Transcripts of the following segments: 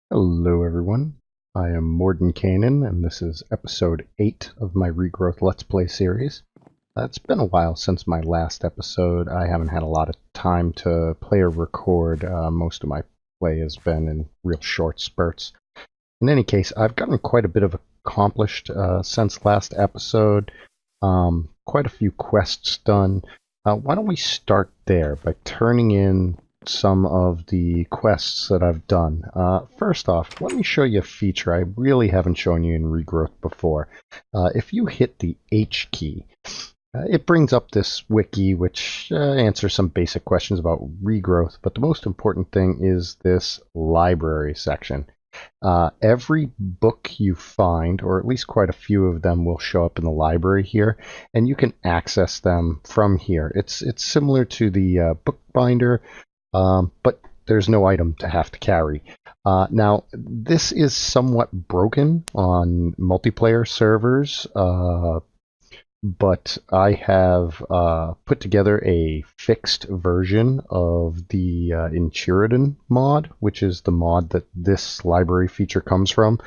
Hello everyone, I am Morden Kanan and this is episode 8 of my Regrowth Let's Play series. It's been a while since my last episode. I haven't had a lot of time to play or record. Most of my play has been in real short spurts. In any case, I've gotten quite a bit of accomplished since last episode. Quite a few quests done. Why don't we start there by turning in some of the quests that I've done. First off, let me show you a feature I really haven't shown you in Regrowth before. If you hit the H key, it brings up this wiki which answers some basic questions about regrowth, but the most important thing is this library section. Every book you find, or at least quite a few of them, will show up in the library here, and you can access them from here. It's similar to the bookbinder, but there's no item to have to carry. Now, this is somewhat broken on multiplayer servers, but I have put together a fixed version of the Enchiridion mod, which is the mod that this library feature comes from,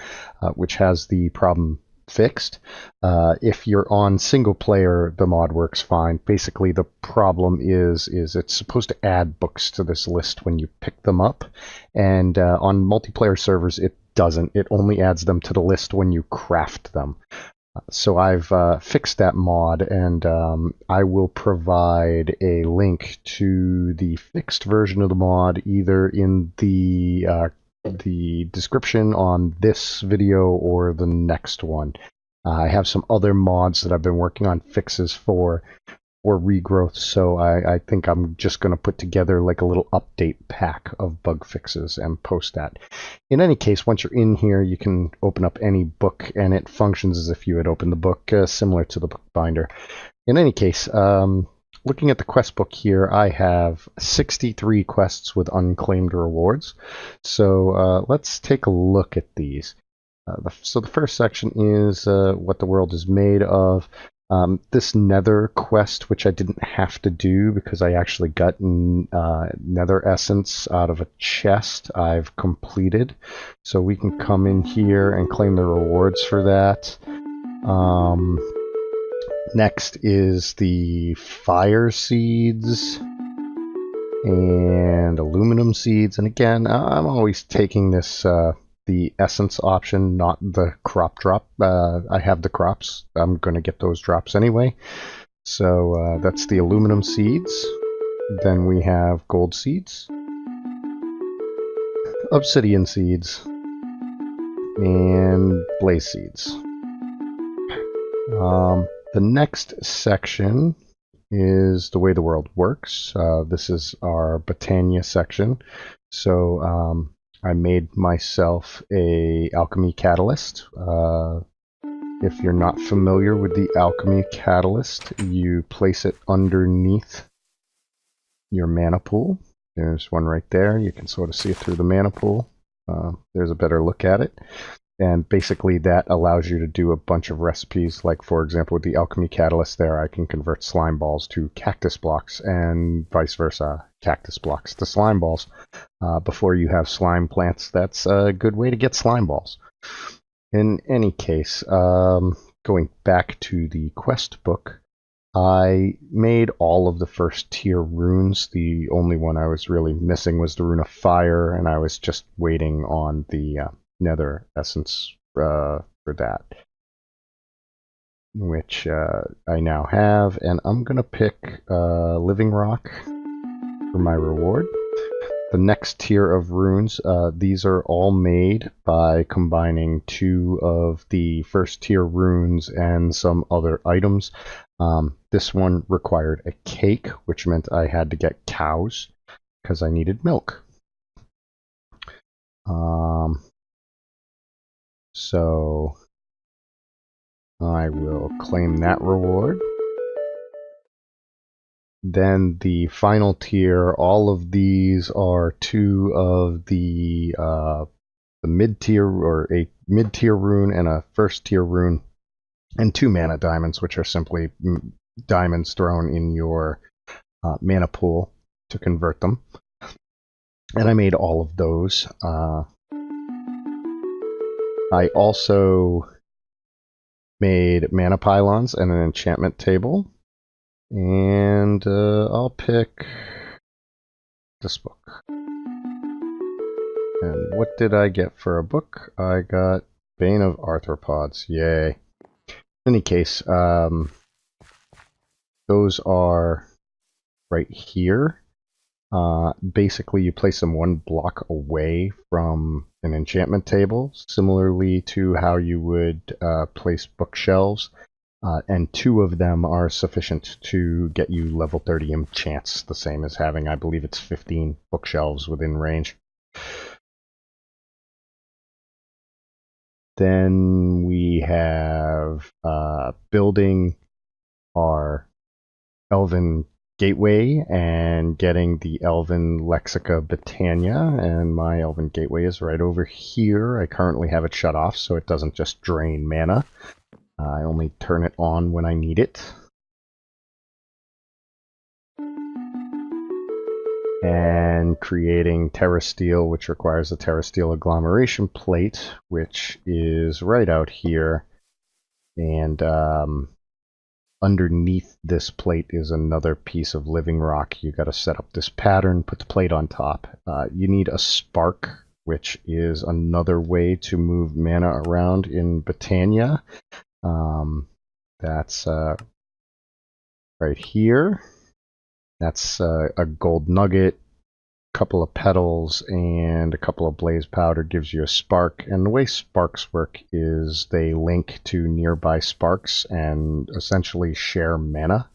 which has the problem fixed. If you're on single player, the mod works fine. Basically, the problem is it's supposed to add books to this list when you pick them up, and on multiplayer servers it doesn't. It only adds them to the list when you craft them. So I've fixed that mod, and I will provide a link to the fixed version of the mod either in the description on this video or the next one. I have some other mods that I've been working on fixes for regrowth, so I think I'm just going to put together like a little update pack of bug fixes and post that. In any case, once you're in here, you can open up any book, and it functions as if you had opened the book, similar to the bookbinder. In any case, looking at the quest book here, I have 63 quests with unclaimed rewards. So let's take a look at these. So the first section is what the world is made of. This nether quest, which I didn't have to do because I actually got nether essence out of a chest, I've completed. So we can come in here and claim the rewards for that. Next is the fire seeds and aluminum seeds. And again, I'm always taking this the essence option, not the crop drop. I have the crops. I'm going to get those drops anyway. So that's the aluminum seeds. Then we have gold seeds, obsidian seeds, and blaze seeds. The next section is the way the world works. This is our Botania section. So I made myself a alchemy catalyst. If you're not familiar with the alchemy catalyst, you place it underneath your mana pool. There's one right there. You can sort of see it through the mana pool. There's a better look at it. And basically that allows you to do a bunch of recipes. Like, for example, with the alchemy catalyst there, I can convert slime balls to cactus blocks, and vice versa, cactus blocks to slime balls. Before you have slime plants, that's a good way to get slime balls. In any case, going back to the quest book, I made all of the first tier runes. The only one I was really missing was the rune of fire, and I was just waiting on the nether essence for that, which I now have, and I'm gonna pick living rock for my reward. The next tier of runes, these are all made by combining 2 of the first tier runes and some other items. This one required a cake, which meant I had to get cows because I needed milk. So I will claim that reward. Then the final tier, all of these are 2 of the mid-tier, or a mid-tier rune and a first-tier rune, and 2 mana diamonds, which are simply diamonds thrown in your mana pool to convert them. And I made all of those. I also made mana pylons and an enchantment table. And I'll pick this book. And what did I get for a book? I got Bane of Arthropods. Yay. In any case, those are right here. Basically, you place them one block away from an enchantment table, similarly to how you would place bookshelves. And 2 of them are sufficient to get you level 30 enchants, the same as having, I believe it's 15 bookshelves within range. Then we have building our Elven Gateway and getting the Elven Lexica Britannia, and my Elven Gateway is right over here. I currently have it shut off so it doesn't just drain mana. I only turn it on when I need it. And creating Terrasteel, which requires a Terrasteel agglomeration plate, which is right out here. And underneath this plate is another piece of living rock. You got to set up this pattern, put the plate on top. You need a spark, which is another way to move mana around in Britannia. That's right here. That's a gold nugget, a couple of petals, and a couple of blaze powder gives you a spark. And the way sparks work is they link to nearby sparks and essentially share mana.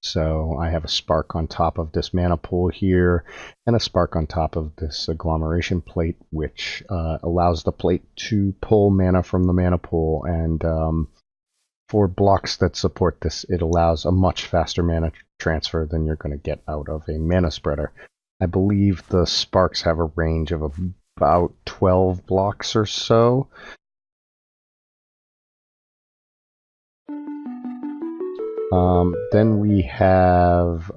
So I have a spark on top of this mana pool here, and a spark on top of this agglomeration plate, which allows the plate to pull mana from the mana pool. And for blocks that support this, it allows a much faster mana transfer than you're going to get out of a mana spreader. I believe the sparks have a range of about 12 blocks or so. Then we have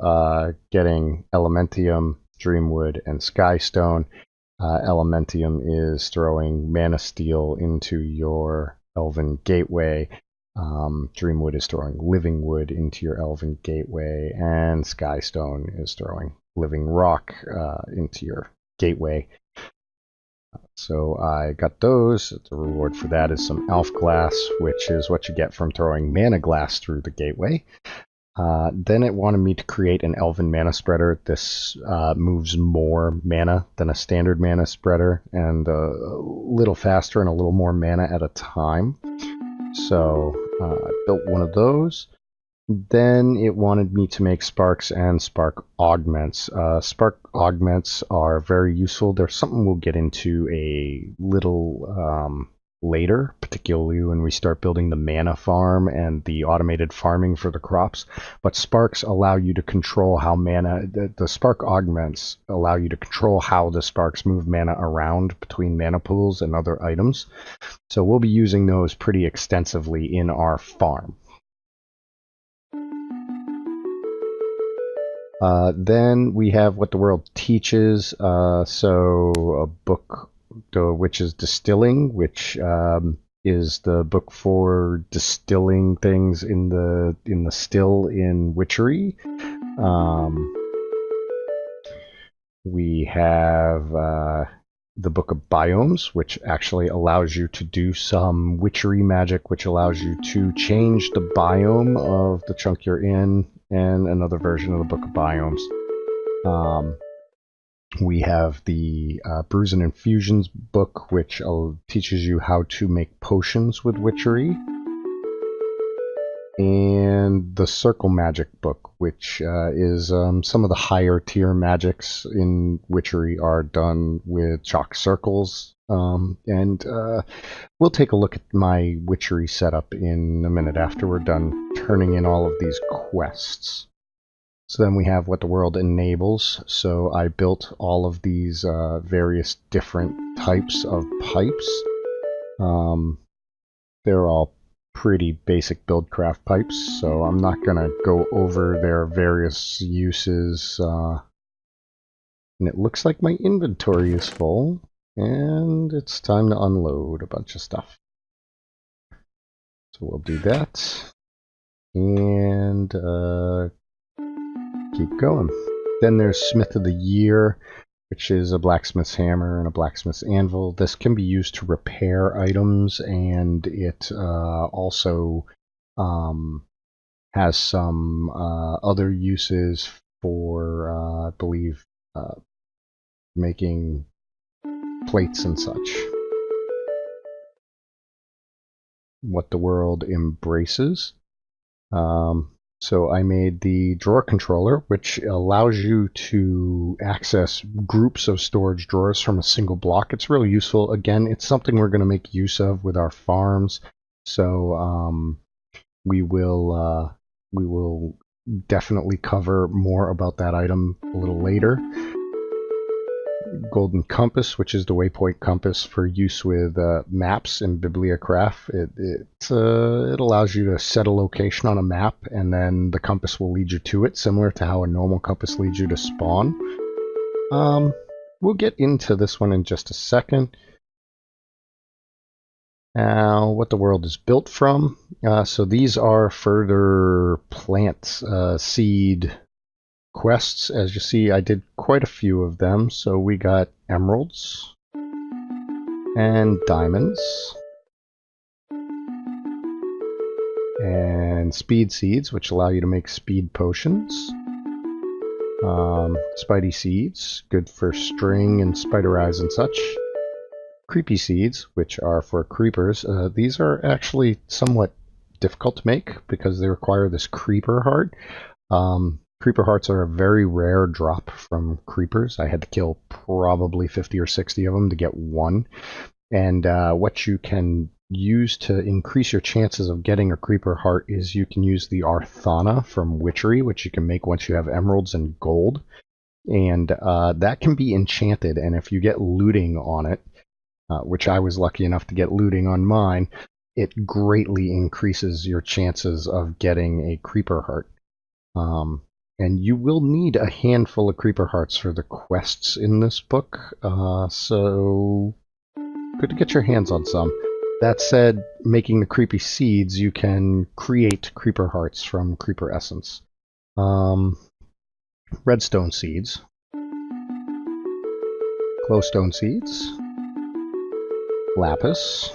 getting Elementium, Dreamwood, and Skystone. Elementium is throwing Mana Steel into your Elven Gateway. Dreamwood is throwing Living Wood into your Elven Gateway, and Skystone is throwing Living Rock into your Gateway. So I got those. The reward for that is some Elf Glass, which is what you get from throwing Mana Glass through the Gateway. Then it wanted me to create an Elven Mana Spreader. This moves more mana than a standard mana spreader, and a little faster and a little more mana at a time. So I built one of those. Then it wanted me to make sparks and spark augments. Spark augments are very useful. There's something we'll get into a little later, particularly when we start building the mana farm and the automated farming for the crops. But sparks allow you to control how mana, the spark augments allow you to control how the sparks move mana around between mana pools and other items. So we'll be using those pretty extensively in our farm. Then we have What the World Teaches. So a book, The Witch's Distilling, which is the book for distilling things in the still in Witchery. We have the Book of Biomes, which actually allows you to do some witchery magic, which allows you to change the biome of the chunk you're in, and another version of the Book of Biomes. We have the Brews and Infusions book, which teaches you how to make potions with witchery. And the Circle Magic book, which is some of the higher tier magics in Witchery are done with chalk circles. And we'll take a look at my Witchery setup in a minute after we're done turning in all of these quests. So then we have What the World Enables. So I built all of these various different types of pipes. They're all pretty basic buildcraft pipes, so I'm not going to go over their various uses. And it looks like my inventory is full, and it's time to unload a bunch of stuff. So we'll do that, and keep going. Then there's Smith of the Year, which is a blacksmith's hammer and a blacksmith's anvil. This can be used to repair items, and it also has some other uses for, I believe, making plates and such. What the world embraces. So I made the drawer controller, which allows you to access groups of storage drawers from a single block. It's really useful. Again, it's something we're going to make use of with our farms. So we will definitely cover more about that item a little later. Golden compass, which is the waypoint compass for use with maps in Bibliocraft. It allows you to set a location on a map, and then the compass will lead you to it, similar to how a normal compass leads you to spawn. We'll get into this one in just a second. Now, what the world is built from. So these are further plant seed quests. As you see, I did quite a few of them. So we got emeralds and diamonds and speed seeds, which allow you to make speed potions. Spidey seeds, good for string and spider eyes and such. Creepy seeds, which are for creepers. These are actually somewhat difficult to make because they require this creeper heart. Creeper hearts are a very rare drop from creepers. I had to kill probably 50 or 60 of them to get one. And what you can use to increase your chances of getting a creeper heart is you can use the Arthana from Witchery, which you can make once you have emeralds and gold. And that can be enchanted, and if you get looting on it, which I was lucky enough to get looting on mine, it greatly increases your chances of getting a creeper heart. And you will need a handful of creeper hearts for the quests in this book, so good to get your hands on some. That said, making the creepy seeds, you can create creeper hearts from creeper essence. Redstone seeds, glowstone seeds, lapis,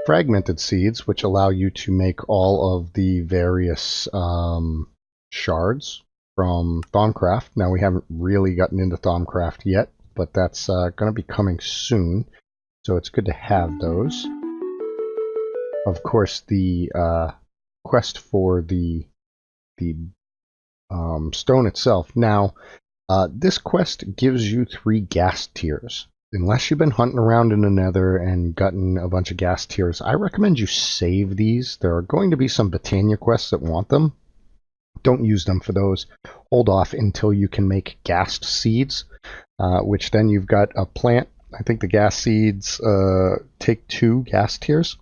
fragmented seeds, which allow you to make all of the various shards from Thaumcraft. Now, we haven't really gotten into Thaumcraft yet, but that's going to be coming soon, so it's good to have those. Of course, the quest for the stone itself. Now, this quest gives you 3 gas tiers. Unless you've been hunting around in the Nether and gotten a bunch of gas tiers, I recommend you save these. There are going to be some Botania quests that want them. Don't use them for those. Hold off until you can make ghast seeds, which then you've got a plant. I think the ghast seeds take 2 gas tiers.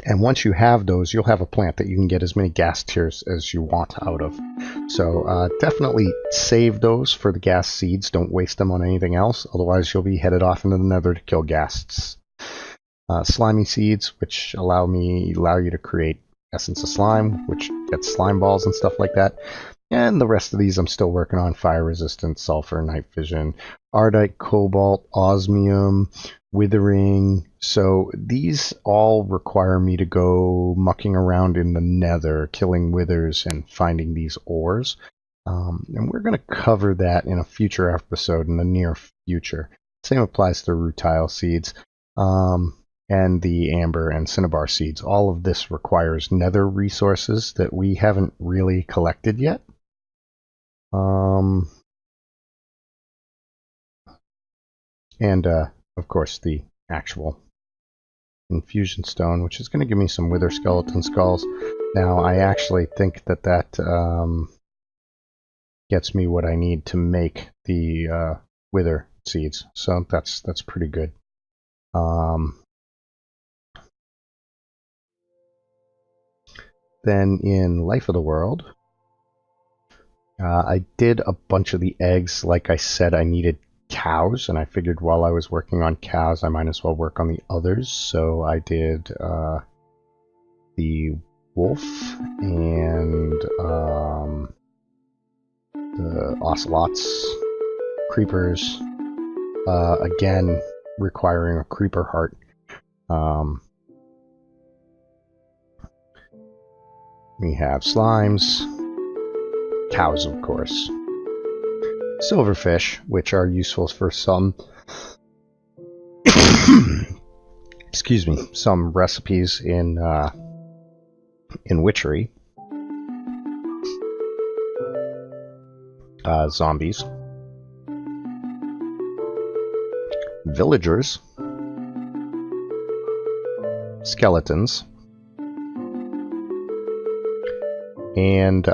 And once you have those, you'll have a plant that you can get as many gas tiers as you want out of. So definitely save those for the gas seeds. Don't waste them on anything else. Otherwise, you'll be headed off into the Nether to kill ghasts. Slimy seeds, which allow you to create essence of slime, which gets slime balls and stuff like that. And the rest of these I'm still working on. Fire resistant, sulfur, night vision, ardite, cobalt, osmium, withering. So these all require me to go mucking around in the Nether, killing withers and finding these ores. And we're going to cover that in a future episode in the near future. Same applies to rutile seeds and the amber and cinnabar seeds. All of this requires Nether resources that we haven't really collected yet. And of course the actual infusion stone, which is going to give me some wither skeleton skulls. Now I actually think that gets me what I need to make the wither seeds, so that's pretty good. Then in Life of the World, I did a bunch of the eggs. Like I said, I needed cows, and I figured while I was working on cows, I might as well work on the others. So I did the wolf and the ocelots, creepers, again requiring a creeper heart. We have slimes, cows, of course, silverfish, which are useful for some excuse me, some recipes in Witchery. Zombies, villagers, skeletons, and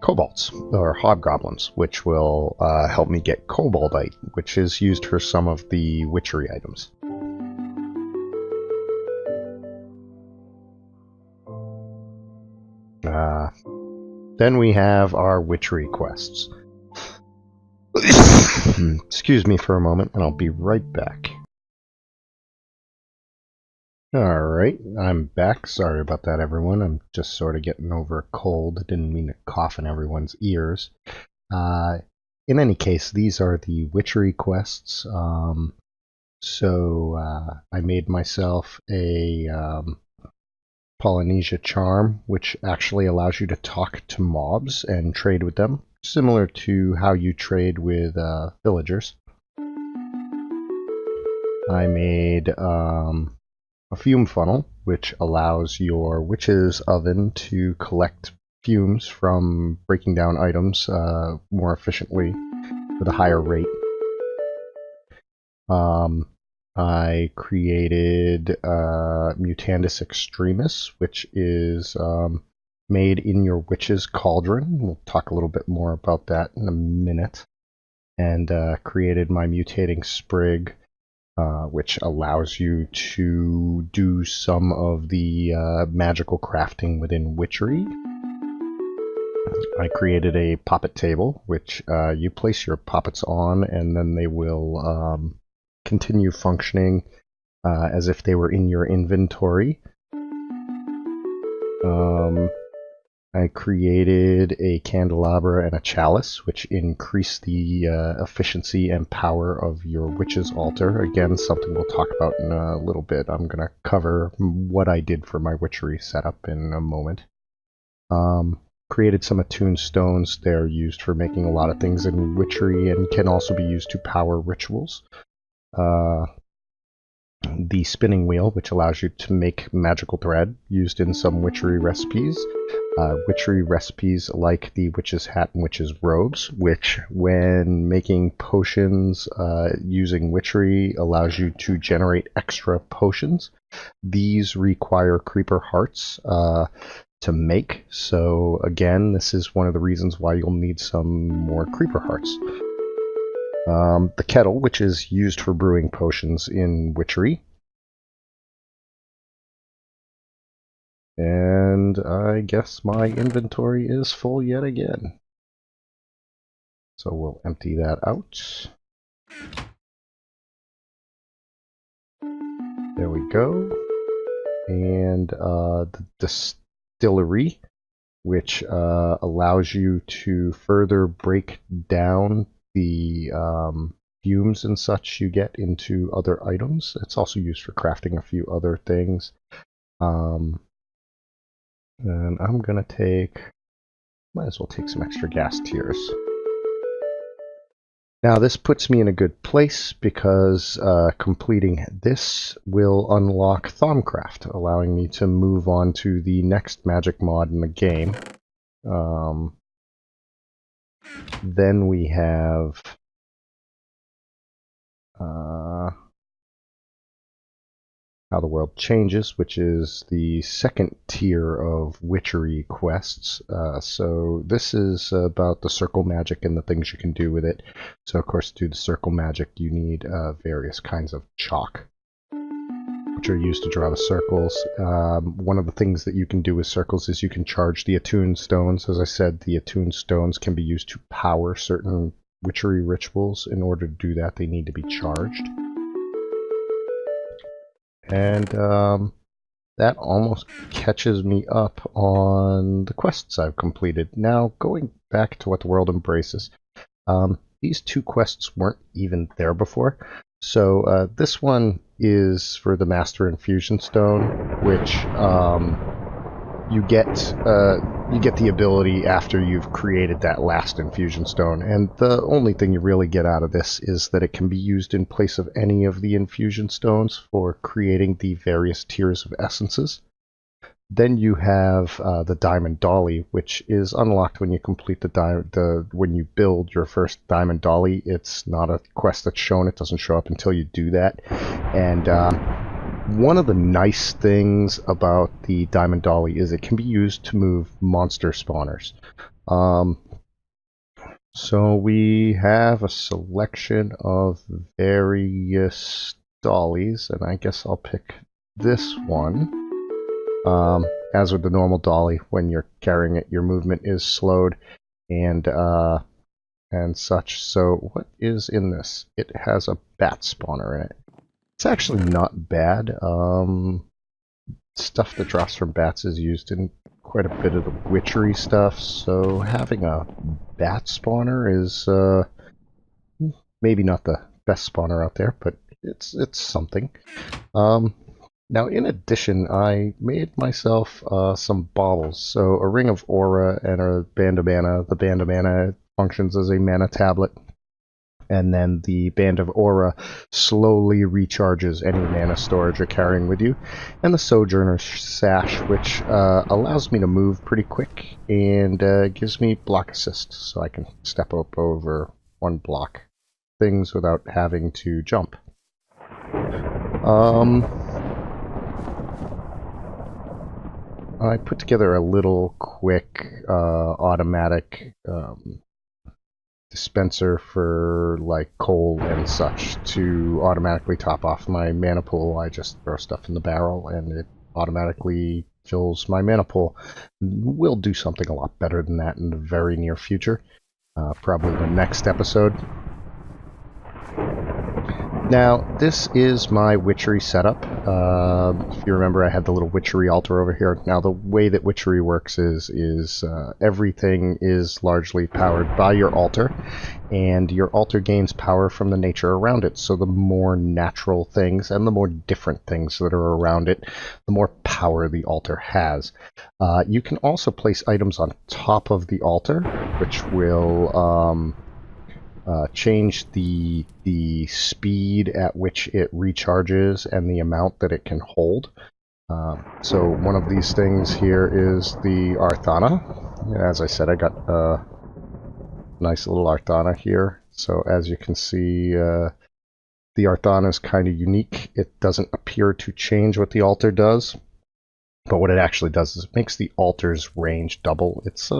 kobolds, or hobgoblins, which will help me get koboldite, which is used for some of the witchery items. Then we have our witchery quests. Excuse me for a moment, and I'll be right back. Alright, I'm back. Sorry about that, everyone. I'm just sort of getting over a cold. Didn't mean to cough in everyone's ears. In any case, these are the witchery quests. I made myself a Polynesia charm, which actually allows you to talk to mobs and trade with them, similar to how you trade with villagers. I made a fume funnel, which allows your witch's oven to collect fumes from breaking down items more efficiently with a higher rate. I created Mutandis Extremis, which is made in your witch's cauldron. We'll talk a little bit more about that in a minute. And created my Mutating Sprig, which allows you to do some of the magical crafting within Witchery. I created a poppet table, which you place your poppets on, and then they will continue functioning as if they were in your inventory. I created a candelabra and a chalice, which increase the efficiency and power of your witch's altar. Again, something we'll talk about in a little bit. I'm going to cover what I did for my witchery setup in a moment. Created some attuned stones. They're used for making a lot of things in witchery and can also be used to power rituals. The spinning wheel, which allows you to make magical thread, used in some witchery recipes. Witchery recipes like the witch's hat and witch's robes, which when making potions using witchery allows you to generate extra potions. These require creeper hearts to make, so again, this is one of the reasons why you'll need some more creeper hearts. The kettle, which is used for brewing potions in Witchery. And I guess my inventory is full yet again. So we'll empty that out. There we go. And the distillery, which allows you to further break down the fumes and such you get into other items. It's also used for crafting a few other things. And I'm gonna might as well take some extra gas tiers. Now this puts me in a good place because completing this will unlock Thaumcraft, allowing me to move on to the next magic mod in the game. Then we have How the World Changes, which is the second tier of witchery quests. So this is about the circle magic and the things you can do with it. So of course to do the circle magic you need various kinds of chalk, which are used to draw the circles. One of the things that you can do with circles is you can charge the attuned stones. As I said, the attuned stones can be used to power certain witchery rituals. In order to do that, they need to be charged. And that almost catches me up on the quests I've completed. Now, going back to what the world embraces, these two quests weren't even there before. So this one is for the Master Infusion Stone, which you get the ability after you've created that last Infusion Stone. And the only thing you really get out of this is that it can be used in place of any of the Infusion Stones for creating the various tiers of essences. Then you have the Diamond Dolly, which is unlocked when you complete when you build your first Diamond Dolly. It's not a quest that's shown; it doesn't show up until you do that. And one of the nice things about the Diamond Dolly is it can be used to move monster spawners. So we have a selection of various dollies, and I guess I'll pick this one. As with the normal dolly, when you're carrying it, your movement is slowed and such. So what is in this? It has a bat spawner in it. It's actually not bad. Stuff that drops from bats is used in quite a bit of the witchery stuff, so having a bat spawner is maybe not the best spawner out there, but it's something. Now, in addition, I made myself some baubles. So a Ring of Aura and a Band of Mana. The Band of Mana functions as a mana tablet. And then the Band of Aura slowly recharges any mana storage you're carrying with you. And the Sojourner Sash, which allows me to move pretty quick and gives me block assist. So I can step up over one block things without having to jump. I put together a little quick automatic dispenser for like coal and such to automatically top off my mana pool. I just throw stuff in the barrel and it automatically fills my mana pool. We'll do something a lot better than that in the very near future, probably the next episode. Now, this is my witchery setup. If you remember, I had the little witchery altar over here. Now, the way that witchery works is everything is largely powered by your altar, and your altar gains power from the nature around it. So the more natural things and the more different things that are around it, the more power the altar has. You can also place items on top of the altar, which will change the speed at which it recharges and the amount that it can hold. So one of these things here is the Arthana. As I said, I got a nice little Arthana here. So as you can see, the Arthana is kind of unique. It doesn't appear to change what the altar does, but what it actually does is it makes the altar's range double. It's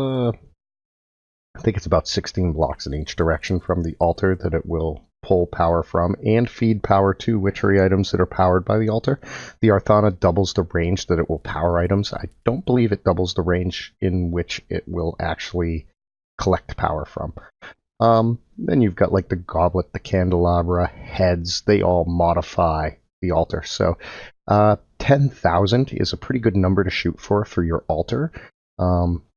I think it's about 16 blocks in each direction from the altar that it will pull power from and feed power to witchery items that are powered by the altar. The Arthana doubles the range that it will power items. I don't believe it doubles the range in which it will actually collect power from. Then you've got like the goblet, the candelabra, heads. They all modify the altar. So 10,000 is a pretty good number to shoot for your altar.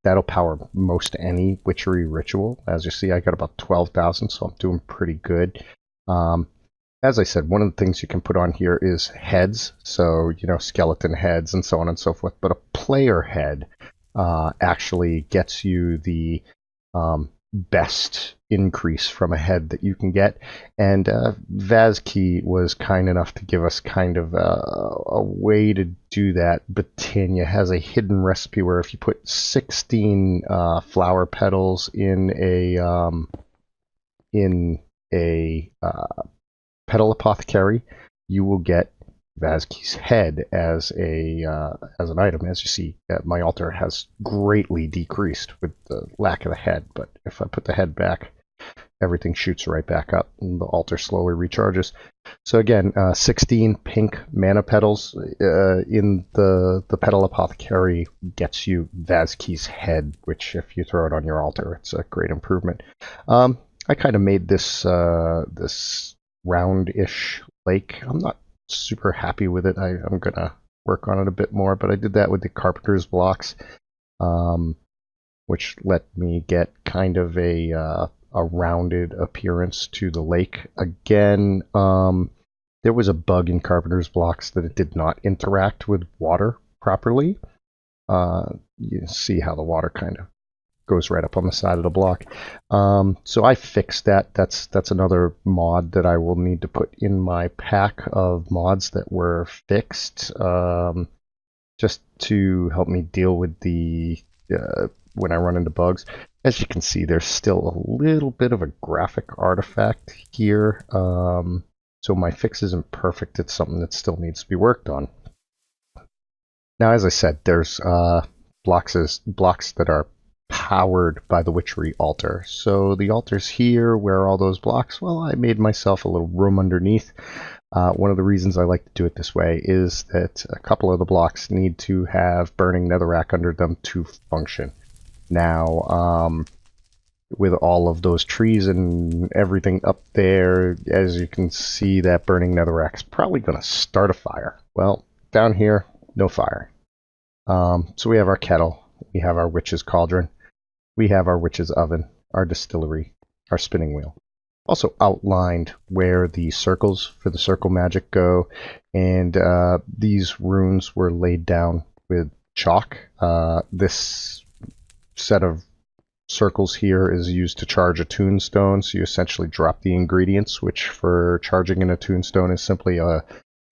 That'll power most any witchery ritual. As you see, I got about 12,000, so I'm doing pretty good. As I said, one of the things you can put on here is heads, so, you know, skeleton heads and so on and so forth. But a player head actually gets you the best increase from a head that you can get. And Vazkey was kind enough to give us kind of a way to do that. Botania has a hidden recipe where if you put 16 flower petals in a petal apothecary, you will get Vazkey's head as an item. As you see, my altar has greatly decreased with the lack of the head, but if I put the head back, everything shoots right back up and the altar slowly recharges. So again, 16 pink mana petals in the petal apothecary gets you Vazkey's head, which if you throw it on your altar, it's a great improvement. I kind of made this this round-ish lake. I'm not super happy with it. I'm gonna work on it a bit more, but I did that with the carpenter's blocks, um, which let me get kind of a rounded appearance to the lake. Again, there was a bug in carpenter's blocks that it did not interact with water properly. You see how the water kind of goes right up on the side of the block. So I fixed that. That's another mod that I will need to put in my pack of mods that were fixed, just to help me deal with the when I run into bugs. As you can see, there's still a little bit of a graphic artifact here. So my fix isn't perfect. It's something that still needs to be worked on. Now, as I said, there's blocks that are powered by the Witchery altar. So the altar's here. Where are all those blocks? Well, I made myself a little room underneath. One of the reasons I like to do it this way is that a couple of the blocks need to have burning netherrack under them to function. Now, with all of those trees and everything up there, as you can see, that burning netherrack's probably going to start a fire. Well, down here, no fire. So we have our kettle, we have our witch's cauldron, we have our witch's oven, our distillery, our spinning wheel. Also outlined where the circles for the circle magic go, and these runes were laid down with chalk. This set of circles here is used to charge a tombstone, so you essentially drop the ingredients, which for charging in a tombstone is simply a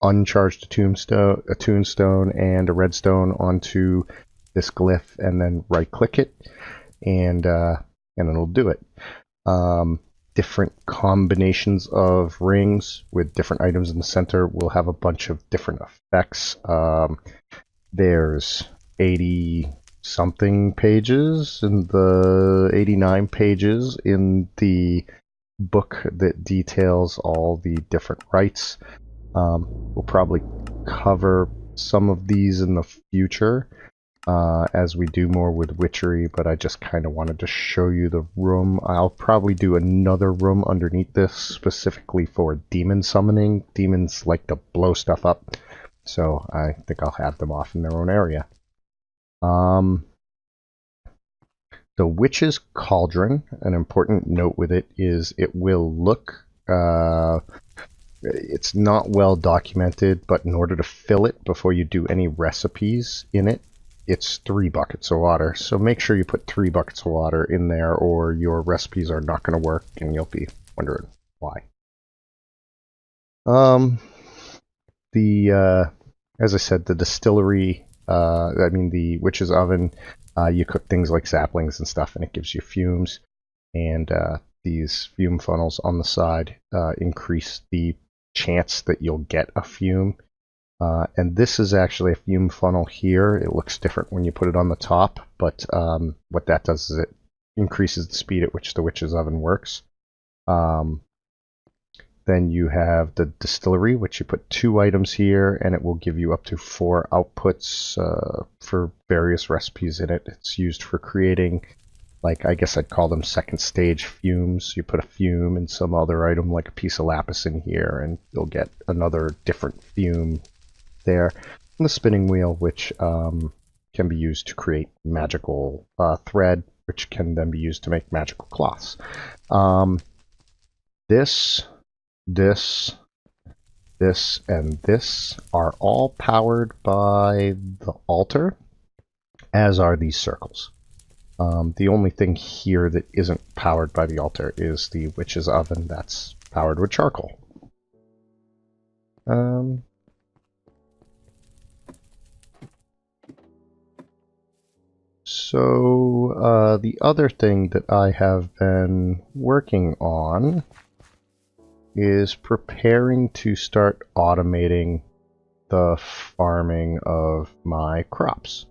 uncharged tombstone and a redstone onto this glyph, and then right click it, and it'll do it. Different combinations of rings with different items in the center will have a bunch of different effects. There's 80 something pages and the 89 pages in the book that details all the different rites. We'll probably cover some of these in the future as we do more with Witchery, but I just kind of wanted to show you the room. I'll probably do another room underneath this specifically for demon summoning. Demons like to blow stuff up, so I think I'll have them off in their own area. The Witch's Cauldron, an important note with it is it will look, it's not well documented, but in order to fill it before you do any recipes in it, it's 3 buckets of water. So make sure you put 3 buckets of water in there or your recipes are not going to work and you'll be wondering why. As I said, the distillery, the witch's oven, you cook things like saplings and stuff and it gives you fumes, and these fume funnels on the side increase the chance that you'll get a fume. And this is actually a fume funnel here. It looks different when you put it on the top, but what that does is it increases the speed at which the witch's oven works. Then you have the distillery, which you put 2 items here, and it will give you up to 4 outputs for various recipes in it. It's used for creating, like, I guess I'd call them second stage fumes. You put a fume in some other item, like a piece of lapis in here, and you'll get another different fume there. And the spinning wheel, which can be used to create magical thread, which can then be used to make magical cloths. This, and this are all powered by the altar, as are these circles. The only thing here that isn't powered by the altar is the witch's oven. That's powered with charcoal. So the other thing that I have been working on is preparing to start automating the farming of my crops.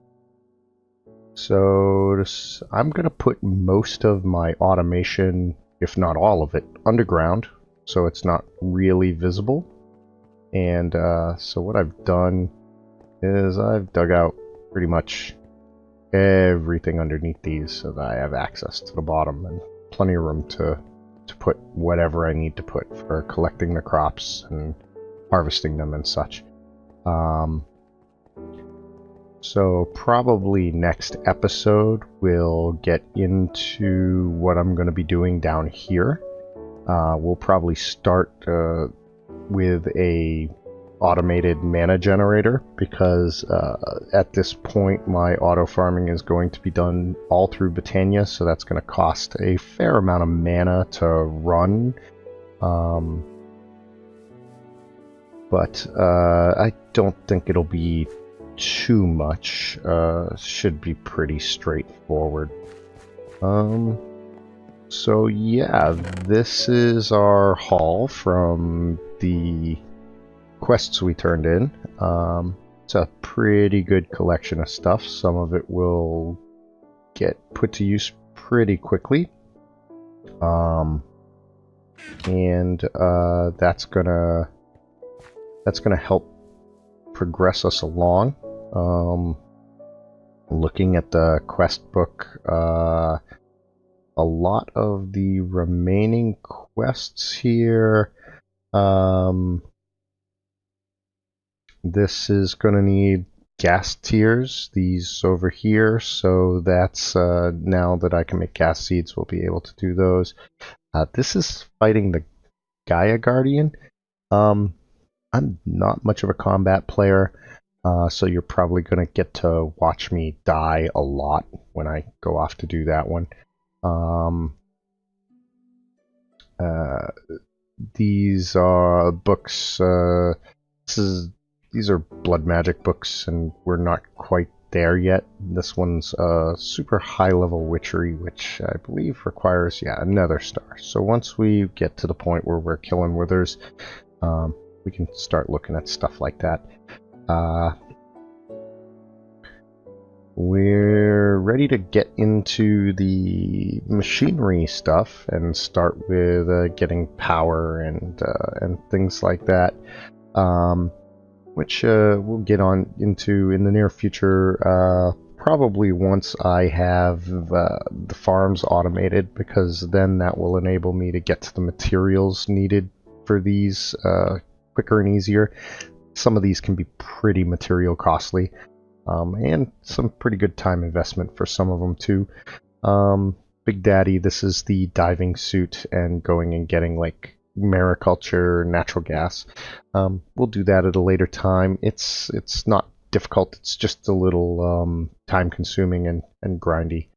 So I'm going to put most of my automation, if not all of it, underground, so it's not really visible. And so what I've done is I've dug out pretty much everything underneath these so that I have access to the bottom and plenty of room to to put whatever I need to put for collecting the crops and harvesting them and such. So probably next episode we'll get into what I'm going to be doing down here. We'll probably start with a automated mana generator, because at this point my auto farming is going to be done all through Botania, so that's going to cost a fair amount of mana to run. But I don't think it'll be too much. Should be pretty straightforward. So yeah, this is our haul from the quests we turned in. It's a pretty good collection of stuff. Some of it will get put to use pretty quickly. And that's gonna help progress us along. Looking at the quest book, a lot of the remaining quests here, this is going to need gas tiers, these over here, so that's now that I can make gas seeds, we'll be able to do those. This is fighting the Gaia Guardian. I'm not much of a combat player, so you're probably going to get to watch me die a lot when I go off to do that one. These are books. These are blood magic books, and we're not quite there yet. This one's super high level witchery, which I believe requires, yeah, another star. So once we get to the point where we're killing withers, we can start looking at stuff like that. We're ready to get into the machinery stuff and start with getting power and things like that, which we'll get on into in the near future, probably once I have the farms automated, because then that will enable me to get to the materials needed for these quicker and easier. Some of these can be pretty material costly, and some pretty good time investment for some of them too. Big Daddy, this is the diving suit and going and getting like mariculture, natural gas. We'll do that at a later time. It's not difficult, it's just a little time consuming and grindy.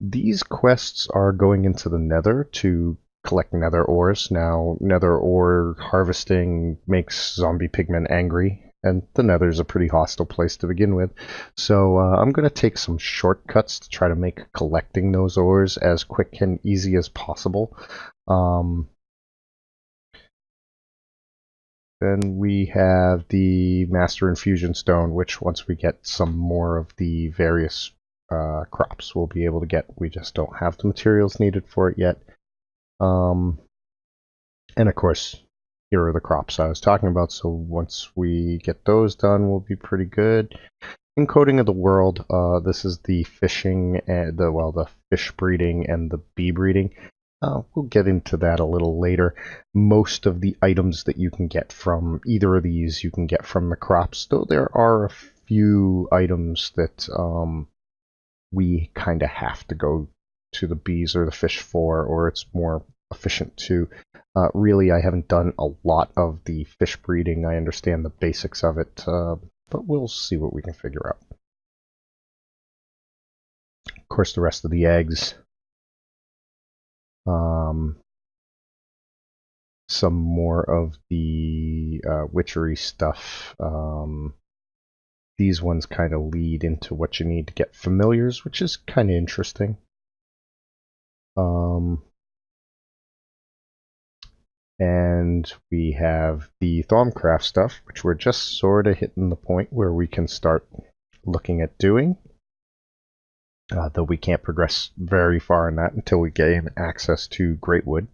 These quests are going into the Nether to collect nether ores. Now, nether ore harvesting makes zombie pigmen angry, and the nether's a pretty hostile place to begin with. So I'm going to take some shortcuts to try to make collecting those ores as quick and easy as possible. Then we have the Master Infusion Stone, which once we get some more of the various crops we'll be able to get. We just don't have the materials needed for it yet. And of course, here are the crops I was talking about, so once we get those done, we'll be pretty good. Encoding of the world, this is the fishing and the fish breeding and the bee breeding. We'll get into that a little later. Most of the items that you can get from either of these you can get from the crops, though there are a few items that we kind of have to go to the bees or the fish for, or it's more efficient to. Really, I haven't done a lot of the fish breeding. I understand the basics of it, but we'll see what we can figure out. Of course, the rest of the eggs. Some more of the witchery stuff. These ones kind of lead into what you need to get familiars, which is kind of interesting. And we have the Thaumcraft stuff, which we're just sort of hitting the point where we can start looking at doing. Though we can't progress very far in that until we gain access to Greatwood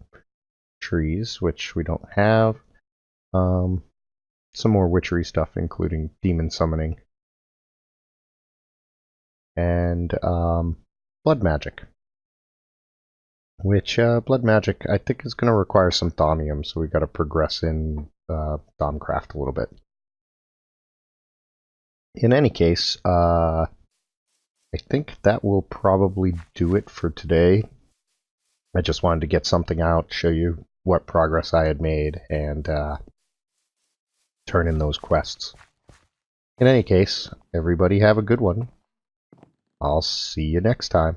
trees, which we don't have. Some more witchery stuff, including demon summoning. And blood magic. which blood magic I think is going to require some thaumium, so we got to progress in Domcraft a little bit. In any case, I think that will probably do it for today. I just wanted to get something out, show you what progress I had made, and turn in those quests. In any case, everybody have a good one. I'll see you next time.